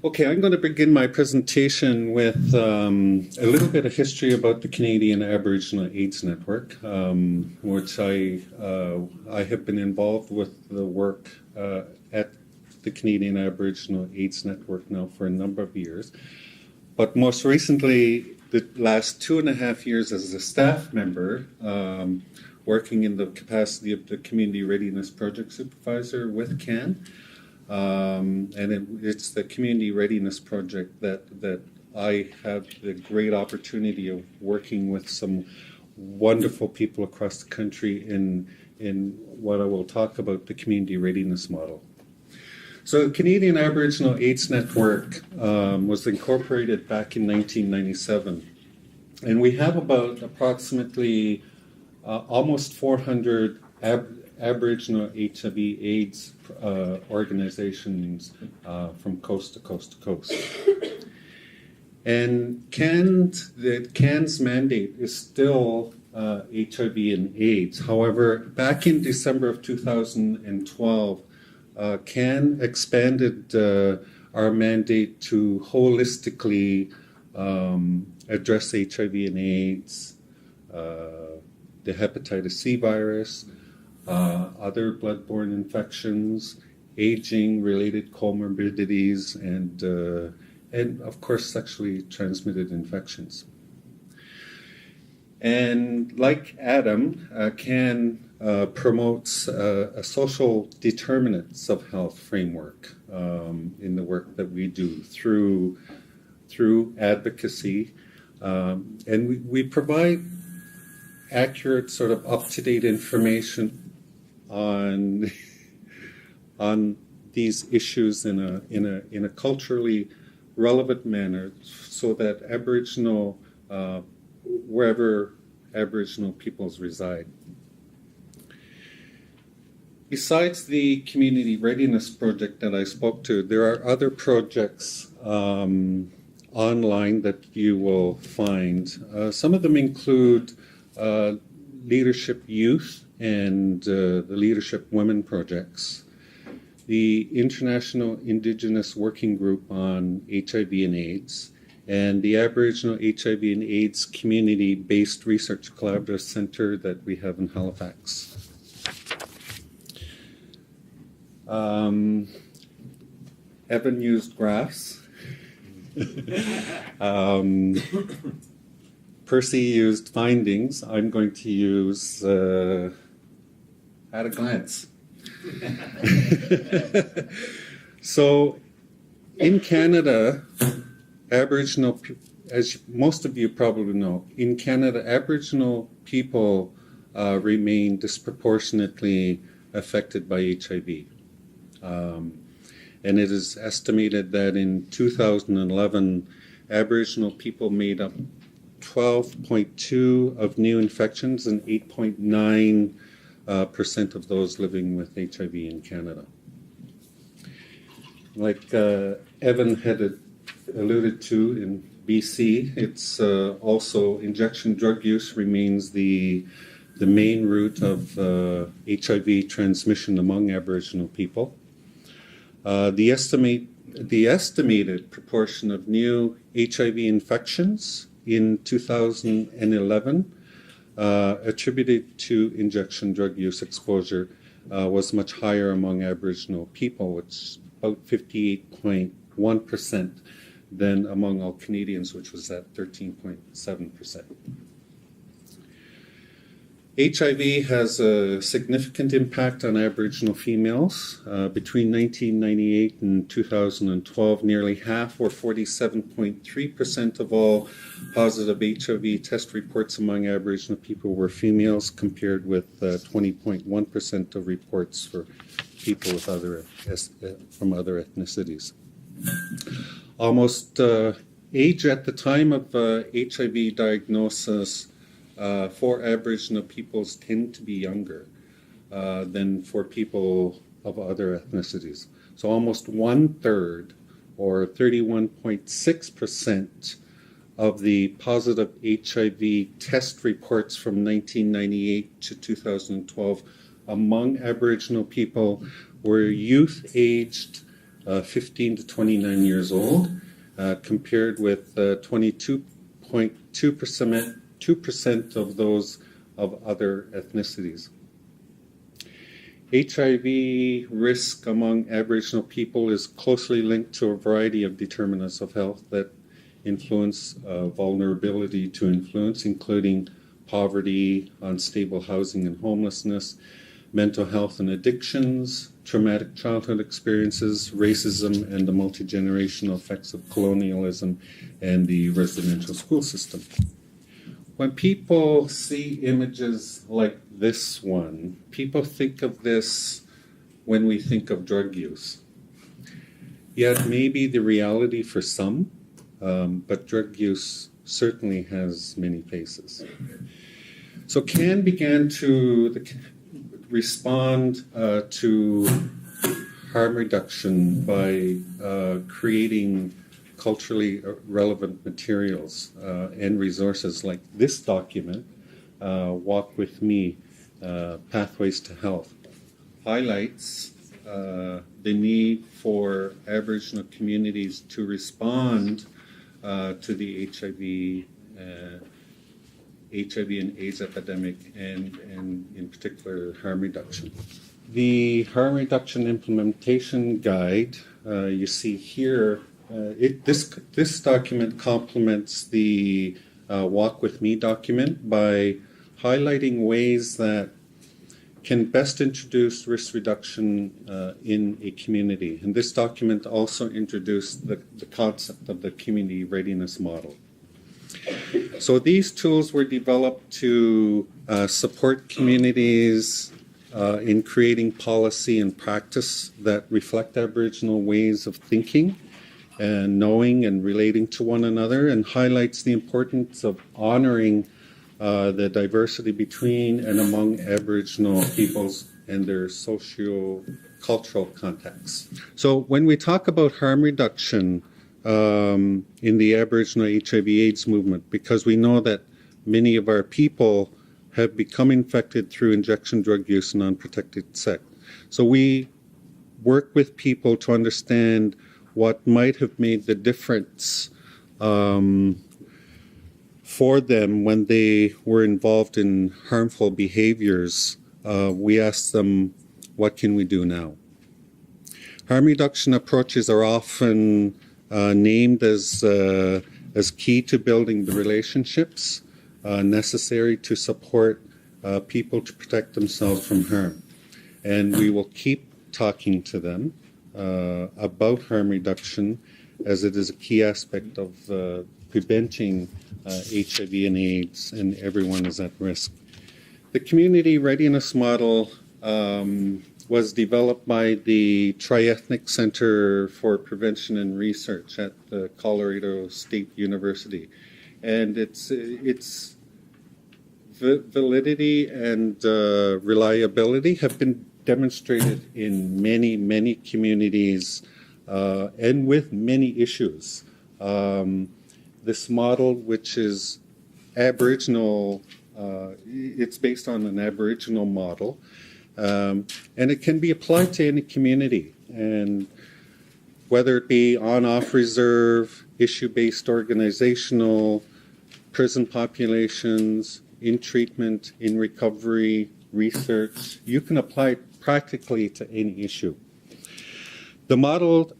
Okay, I'm going to begin my presentation with a little bit of history about the Canadian Aboriginal AIDS Network, which I have been involved with the work at the Canadian Aboriginal AIDS Network now for a number of years. But most recently, the last 2.5 years as a staff member, working in the capacity of the Community Readiness Project Supervisor with CAN. It's the Community Readiness Project that I have the great opportunity of working with some wonderful people across the country in what I will talk about, the Community Readiness Model. So the Canadian Aboriginal AIDS Network was incorporated back in 1997. And we have about approximately almost 400 Aboriginal HIV/AIDS organizations from coast to coast to coast. And CAN's mandate is still HIV and AIDS. However, back in December of 2012, CAN expanded our mandate to holistically address HIV and AIDS, the hepatitis C virus, other bloodborne infections, aging-related comorbidities, and of course, sexually transmitted infections. And like Adam, CAN promotes a social determinants of health framework in the work that we do through advocacy, and we provide accurate, sort of up-to-date information on these issues in a culturally relevant manner, so that Aboriginal, wherever Aboriginal peoples reside. Besides the Community Readiness Project that I spoke to, there are other projects online that you will find. Some of them include Leadership Youth and the Leadership Women projects, the International Indigenous Working Group on HIV and AIDS, and the Aboriginal HIV and AIDS Community-Based Research Collaborative Center that we have in Halifax. Evan used graphs. Percy used findings. I'm going to use at a glance. So in Canada, Aboriginal, as most of you probably know, in Canada, Aboriginal people remain disproportionately affected by HIV. And it is estimated that in 2011, Aboriginal people made up 12.2% of new infections and 8.9% of those living with HIV in Canada. Like Evan had alluded to in BC, it's also injection drug use remains the main route of HIV transmission among Aboriginal people. The estimated proportion of new HIV infections in 2011 attributed to injection drug use exposure was much higher among Aboriginal people, which is about 58.1% than among all Canadians, which was at 13.7%. HIV has a significant impact on Aboriginal females. Between 1998 and 2012, nearly half, or 47.3% of all positive HIV test reports among Aboriginal people were females, compared with 20.1% of reports for people with from other ethnicities. Almost age at the time of HIV diagnosis for Aboriginal peoples tend to be younger than for people of other ethnicities. So almost 1/3, or 31.6%, of the positive HIV test reports from 1998 to 2012 among Aboriginal people were youth aged 15 to 29 years old, compared with 22.2% of those of other ethnicities. HIV risk among Aboriginal people is closely linked to a variety of determinants of health that influence vulnerability to influence, including poverty, unstable housing and homelessness, mental health and addictions, traumatic childhood experiences, racism, and the multi-generational effects of colonialism and the residential school system. When people see images like this one, people think of this when we think of drug use. Yet maybe the reality for some, but drug use certainly has many faces. So CAN began to respond to harm reduction by creating culturally relevant materials and resources like this document, Walk With Me, Pathways to Health, highlights the need for Aboriginal communities to respond to the HIV and AIDS epidemic and in particular harm reduction. The harm reduction implementation guide you see here, this document complements the Walk With Me document by highlighting ways that can best introduce risk reduction in a community. And this document also introduced the concept of the community readiness model. So these tools were developed to support communities in creating policy and practice that reflect Aboriginal ways of thinking and knowing and relating to one another, and highlights the importance of honoring the diversity between and among Aboriginal peoples and their socio-cultural contexts. So when we talk about harm reduction in the Aboriginal HIV/AIDS movement, because we know that many of our people have become infected through injection drug use and unprotected sex. So we work with people to understand what might have made the difference for them when they were involved in harmful behaviors. We ask them, what can we do now? Harm reduction approaches are often named as key to building the relationships necessary to support people to protect themselves from harm. And we will keep talking to them about harm reduction, as it is a key aspect of preventing HIV and AIDS, and everyone is at risk. The Community Readiness Model was developed by the Triethnic Center for Prevention and Research at the Colorado State University. And its validity and reliability have been demonstrated in many, many communities and with many issues. This model, which is Aboriginal, it's based on an Aboriginal model, and it can be applied to any community, and whether it be on-off reserve, issue-based organizational, prison populations, in treatment, in recovery, research, you can apply it practically to any issue. The model,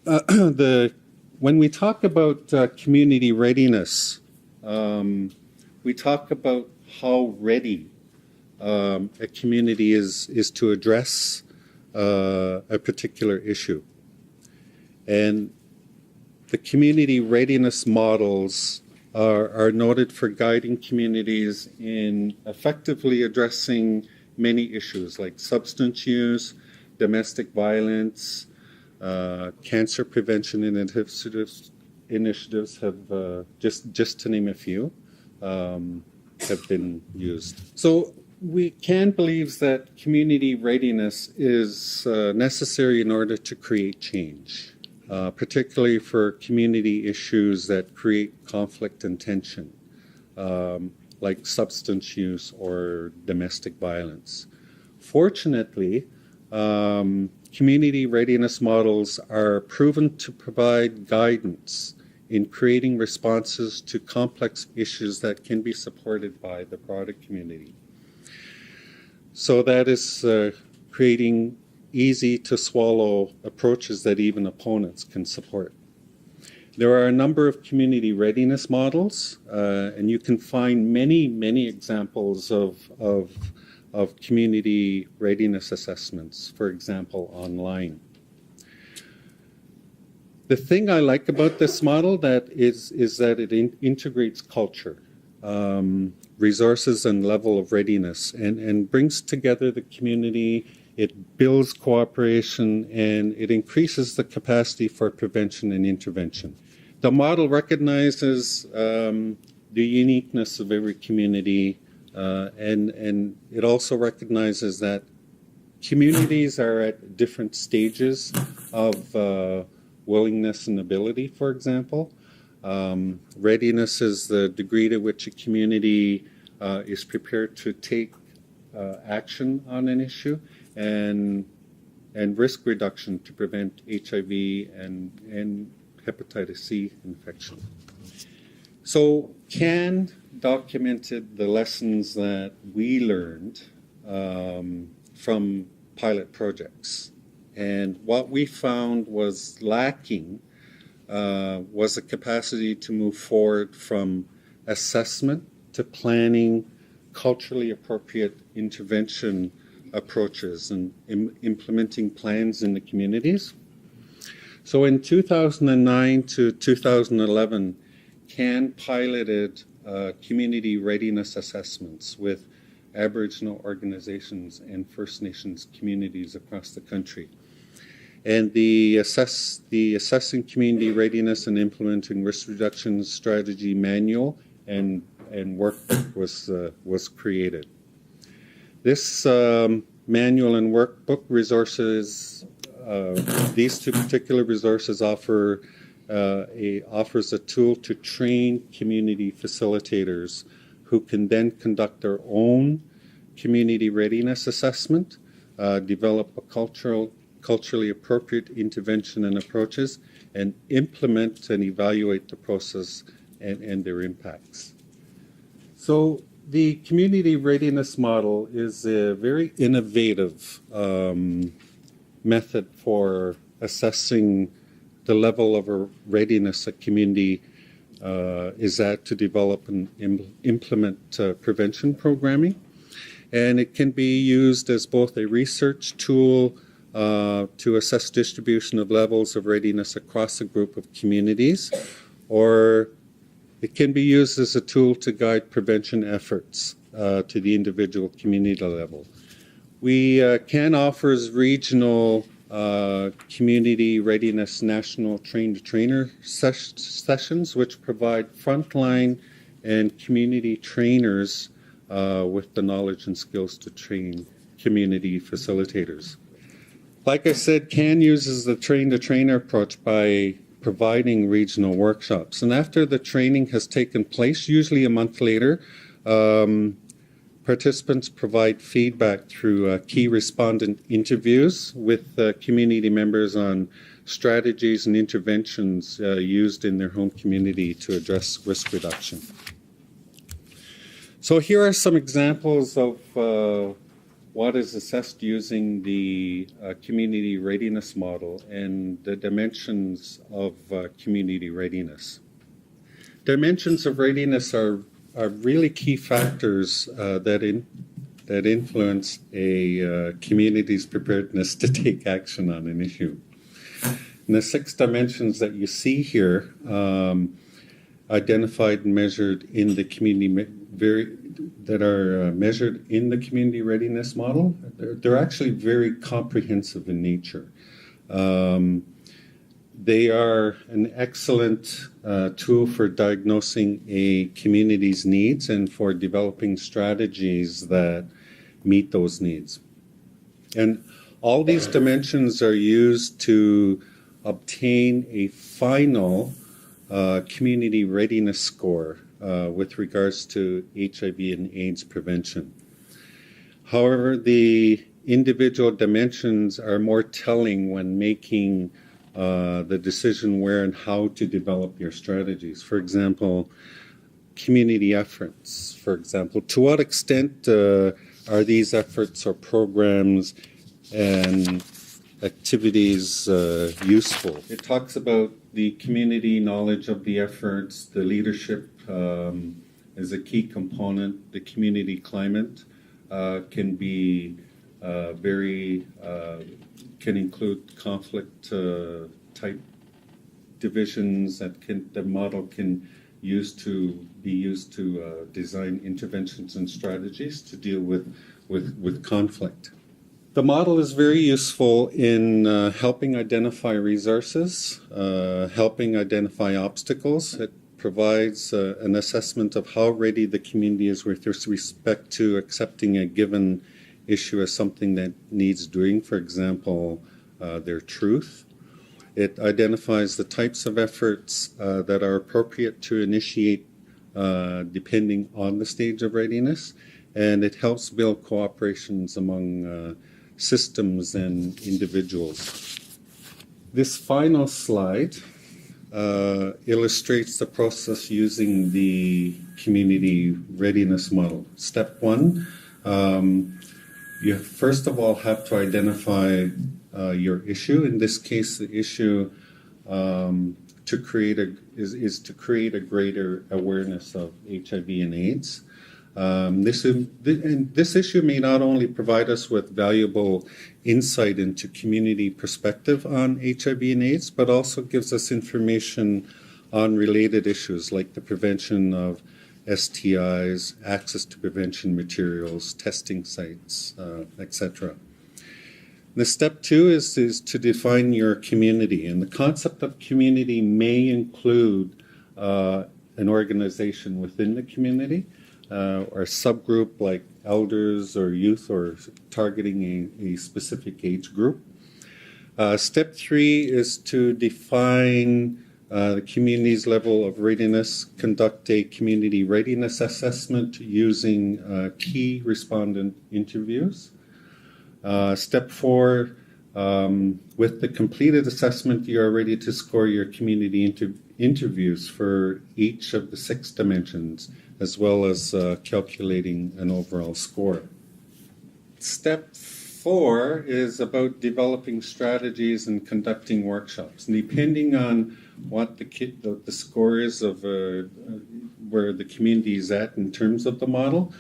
when we talk about community readiness, we talk about how ready a community is to address a particular issue. And the community readiness models are noted for guiding communities in effectively addressing many issues like substance use, domestic violence, cancer prevention initiatives have, just to name a few, have been used. So CAN believes that community readiness is necessary in order to create change, particularly for community issues that create conflict and tension, like substance use or domestic violence. Fortunately, community readiness models are proven to provide guidance in creating responses to complex issues that can be supported by the broader community. So that is creating easy-to-swallow approaches that even opponents can support. There are a number of community readiness models, and you can find many examples of community readiness assessments, for example, online. The thing I like about this model is that it integrates culture, resources, and level of readiness, and brings together the community. It builds cooperation, and it increases the capacity for prevention and intervention. The model recognizes the uniqueness of every community, and it also recognizes that communities are at different stages of willingness and ability, for example. Readiness is the degree to which a community is prepared to take action on an issue, and risk reduction to prevent HIV and hepatitis C infection. So CAN documented the lessons that we learned from pilot projects. And what we found was lacking was a capacity to move forward from assessment to planning, culturally appropriate intervention approaches, and implementing plans in the communities. So in 2009 to 2011, CAN piloted community readiness assessments with Aboriginal organizations and First Nations communities across the country. And the Assessing Community Readiness and Implementing Risk Reduction Strategy Manual and workbook was created. This manual and workbook resources, these two particular resources offers a tool to train community facilitators who can then conduct their own community readiness assessment, develop a culturally appropriate intervention and approaches, and implement and evaluate the process and their impacts. So the community readiness model is a very innovative method for assessing the level of readiness a community is at to develop and implement prevention programming. And it can be used as both a research tool to assess distribution of levels of readiness across a group of communities, or it can be used as a tool to guide prevention efforts to the individual community level. CAN offers regional community readiness national train-to-trainer sessions, which provide frontline and community trainers with the knowledge and skills to train community facilitators. Like I said, CAN uses the train-to-trainer approach by providing regional workshops. And after the training has taken place, usually a month later, participants provide feedback through key respondent interviews with community members on strategies and interventions used in their home community to address risk reduction. So here are some examples of what is assessed using the community readiness model and the dimensions of community readiness. Dimensions of readiness are really key factors that influence a community's preparedness to take action on an issue. And the 6 dimensions that you see here, identified and measured in the community, that are measured in the community readiness model, they're actually very comprehensive in nature. They are an excellent tool for diagnosing a community's needs and for developing strategies that meet those needs. And all these dimensions are used to obtain a final community readiness score with regards to HIV and AIDS prevention. However, the individual dimensions are more telling when making the decision where and how to develop your strategies. For example, community efforts. For example, to what extent are these efforts or programs and activities useful? It talks about the community knowledge of the efforts, the leadership is a key component. The community climate can be can include conflict type divisions that the model can be used to design interventions and strategies to deal with conflict. The model is very useful in helping identify resources, helping identify obstacles. It provides an assessment of how ready the community is with respect to accepting a given issue as something that needs doing, for example, their truth. It identifies the types of efforts that are appropriate to initiate depending on the stage of readiness, and it helps build cooperations among systems and individuals. This final slide illustrates the process using the community readiness model. Step one, you first of all have to identify your issue. In this case, the issue is to create a greater awareness of HIV and AIDS. This issue may not only provide us with valuable insight into community perspective on HIV and AIDS, but also gives us information on related issues like the prevention of STIs, access to prevention materials, testing sites, etc. The step two is to define your community, and the concept of community may include an organization within the community, or a subgroup like elders or youth, or targeting a specific age group. Step three is to define the community's level of readiness, conduct a community readiness assessment using key respondent interviews. Step four, with the completed assessment, you are ready to score your community interviews for each of the 6 dimensions, as well as calculating an overall score. Step 4 is about developing strategies and conducting workshops. And depending on what the score is of where the community is at in terms of the model,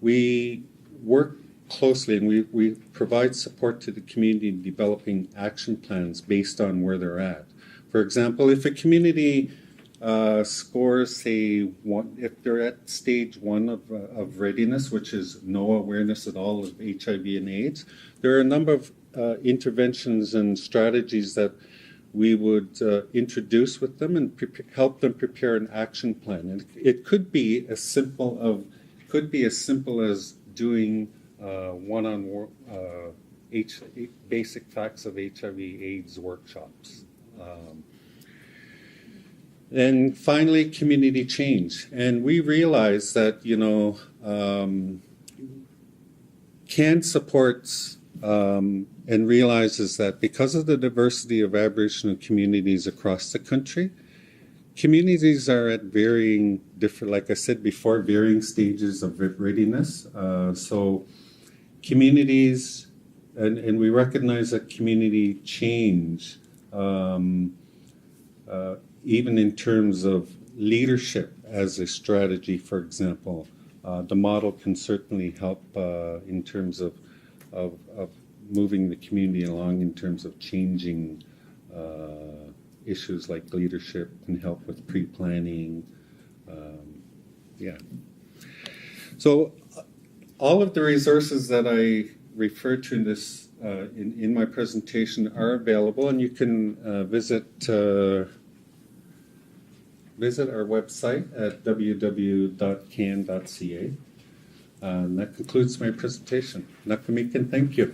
we work closely and we provide support to the community in developing action plans based on where they're at. For example, if a community scores, say, if they're at stage 1 of readiness, which is no awareness at all of HIV and AIDS, there are a number of interventions and strategies that we would introduce with them and help them prepare an action plan. And it could be as simple as doing one-on-one basic facts of HIV/AIDS workshops. And finally, community change. And we realize that, CAN supports and realizes that because of the diversity of Aboriginal communities across the country, communities are at varying different, like I said before, varying stages of readiness. So communities, and we recognize that community change, even in terms of leadership as a strategy, for example, the model can certainly help in terms of moving the community along in terms of changing issues like leadership, and help with pre-planning. So all of the resources that I referred to in this in my presentation are available, and you can visit our website at www.can.ca. And that concludes my presentation. Nakamikan, thank you.